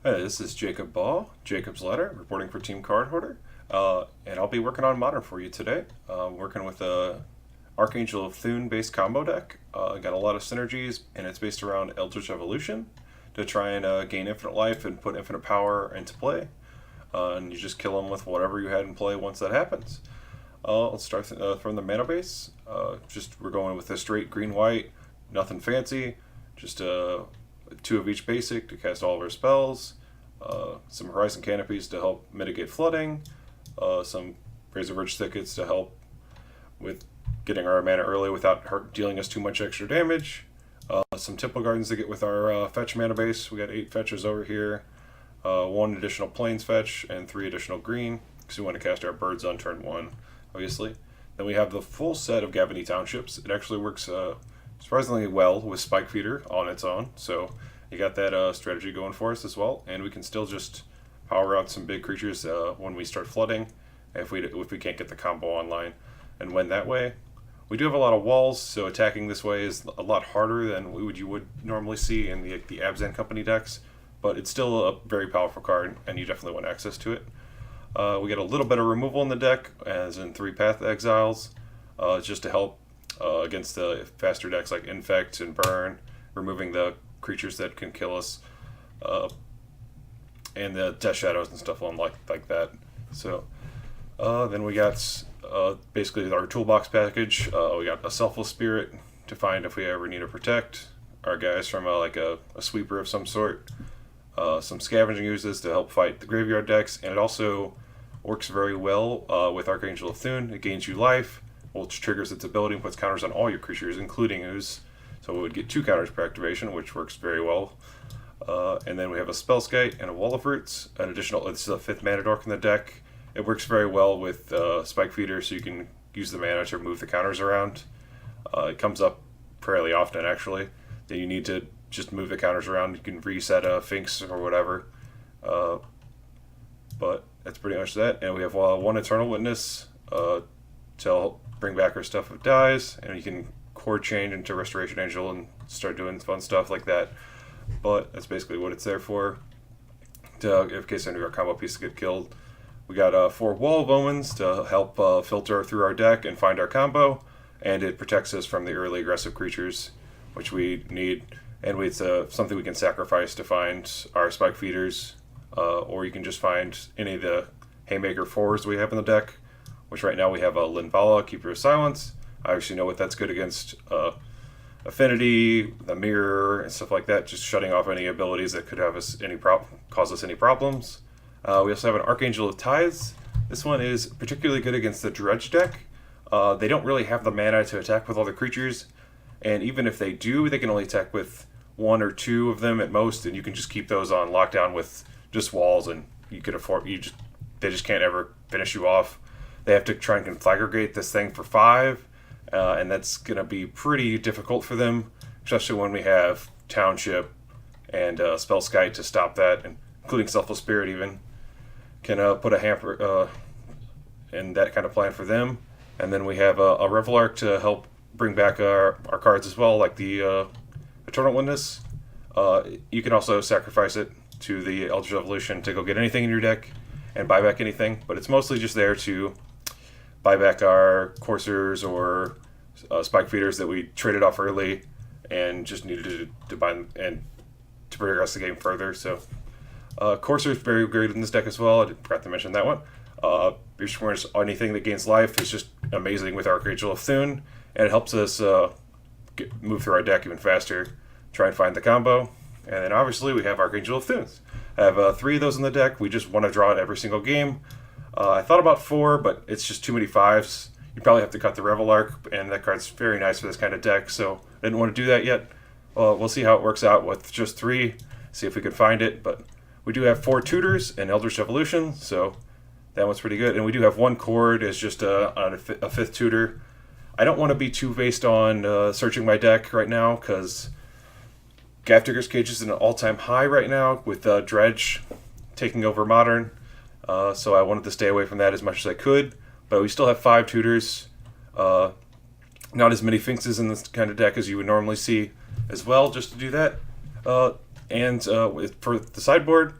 Hi, this is Jacob Baugh, Jacob's Ladder, reporting for Team Cardhoarder, and I'll be working on Modern for you today. Working with a Archangel of Thune based combo deck. Got a lot of synergies, and it's based around Eldritch Evolution to try and gain infinite life and put infinite power into play. And you just kill them with whatever you had in play once that happens. Let's start from the mana base. We're going with a straight green-white, nothing fancy, just two of each basic to cast all of our spells, some Horizon Canopies to help mitigate flooding, some Razorverge Thickets to help with getting our mana early without dealing us too much extra damage, some Temple Gardens to get with our fetch mana base. We got 8 fetches over here, 1 additional Plains fetch, and 3 additional green, because we want to cast our birds on turn 1, obviously. Then we have the full set of Gavany Townships. It actually works surprisingly well with Spike Feeder on its own, so you got that strategy going for us as well, and we can still just power out some big creatures when we start flooding if we can't get the combo online and win that way. We do have a lot of walls, so attacking this way is a lot harder than you would normally see in the Abzan Company decks, but it's still a very powerful card, and you definitely want access to it. We get a little bit of removal in the deck, as in 3 Path Exiles, just to help against the faster decks like Infect and Burn, removing the creatures that can kill us, and the Death Shadows and stuff like that. So then we got basically our toolbox package. We got a Selfless Spirit to find if we ever need to protect our guys from a sweeper of some sort. Some Scavenging Uses to help fight the graveyard decks, and it also works very well with Archangel of Thune. It gains you life, which triggers its ability and puts counters on all your creatures, including Ooze. So we would get 2 counters per activation, which works very well. And then we have a Spellskite and a Wall of Roots. This is a 5th mana dork in the deck. It works very well with Spike Feeder, so you can use the mana to move the counters around. It comes up fairly often, actually. Then you need to just move the counters around. You can reset a Finks or whatever. But that's pretty much that. And we have 1 Eternal Witness to help bring back our stuff if it dies. And you can chord change into Restoration Angel and start doing fun stuff like that. But that's basically what it's there for, in case any of our combo pieces get killed. We got 4 Wall of Omens to help filter through our deck and find our combo. And it protects us from the early aggressive creatures, which we need. And it's something we can sacrifice to find our Spike Feeders, or you can just find any of the Haymaker 4s we have in the deck, which right now we have a Linvala, Keeper of Silence. I actually know what that's good against Affinity, the Mirror, and stuff like that, just shutting off any abilities that could have cause us any problems. We also have an Archangel of Tithes. This one is particularly good against the Dredge deck. They don't really have the mana to attack with all the creatures, and even if they do, they can only attack with 1 or 2 of them at most, and you can just keep those on lockdown with just walls, and they just can't ever finish you off. They have to try and conflagrate this thing for 5, and that's going to be pretty difficult for them, especially when we have Township and Spellskite to stop that, and including Selfless Spirit even, can put a hamper in that kind of plan for them. And then we have a Revelark to help bring back our cards as well, like the Eternal Witness. You can also sacrifice it to the Eldritch Evolution to go get anything in your deck and buy back anything, but it's mostly just there to buy back our Coursers or Spike Feeders that we traded off early and just needed to buy them and to progress the game further. So Courser is very great in this deck as well. I forgot to mention that one. Anything that gains life is just amazing with Archangel of Thune, and it helps us move through our deck even faster, try and find the combo. And then obviously we have Archangel of Thunes. I have 3 of those in the deck. We just want to draw it every single game. I thought about 4, but it's just too many 5s. You probably have to cut the Revelark, and that card's very nice for this kind of deck, so I didn't want to do that yet. We'll see how it works out with just 3, see if we can find it. But we do have 4 Tutors in Eldritch Evolution, so that one's pretty good. And we do have 1 Chord as just a 5th Tutor. I don't want to be too based on searching my deck right now, because Gafdigger's Cage is at an all-time high right now with Dredge taking over Modern. So I wanted to stay away from that as much as I could. But we still have 5 Tutors. Not as many Finxes in this kind of deck as you would normally see as well, just to do that. And for the sideboard,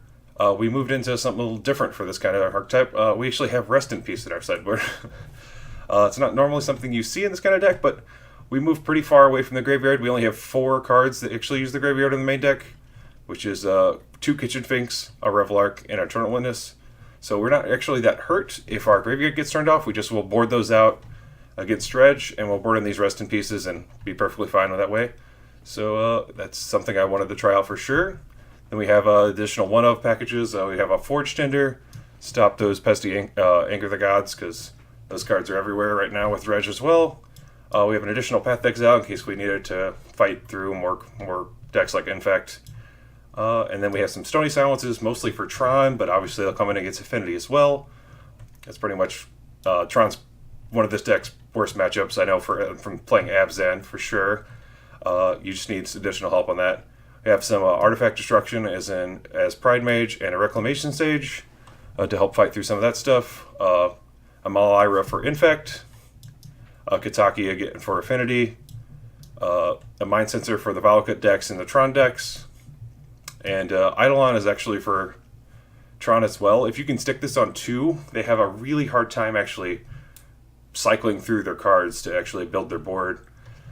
we moved into something a little different for this kind of archetype. We actually have Rest in Peace in our sideboard. It's not normally something you see in this kind of deck, but we moved pretty far away from the graveyard. We only have 4 cards that actually use the graveyard in the main deck, which is 2 Kitchen Finks, a Revelark, and Eternal Witness. So we're not actually that hurt if our graveyard gets turned off. We just will board those out against Dredge, and we'll board in these Rest in Pieces and be perfectly fine with that way. So that's something I wanted to try out for sure. Then we have additional one-of packages. We have a Forge Tender, stop those pesky Anger the Gods, because those cards are everywhere right now with Dredge as well. We have an additional Path to Exile in case we needed to fight through more decks like Infect. And then we have some Stony Silences, mostly for Tron, but obviously they'll come in against Affinity as well. That's pretty much Tron's one of this deck's worst matchups, I know, from playing Abzan for sure. You just need additional help on that. We have some Artifact Destruction as Pride Mage and a Reclamation Sage to help fight through some of that stuff. A Malaira for Infect. Kataki again for Affinity. A Mind Sensor for the Valakut decks and the Tron decks. And Eidolon is actually for Tron as well. If you can stick this on 2, they have a really hard time actually cycling through their cards to actually build their board.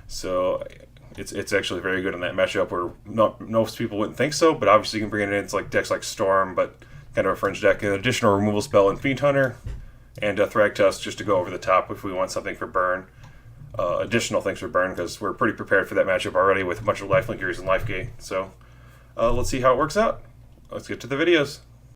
So it's actually very good in that matchup where most people wouldn't think so, but obviously you can bring it in. It's like decks like Storm, but kind of a fringe deck. An additional removal spell in Fiend Hunter, and Thragtusk just to go over the top if we want something for burn. Additional things for burn, because we're pretty prepared for that matchup already with a bunch of Lifelink Gears and Life Gate. So let's see how it works out. Let's get to the videos.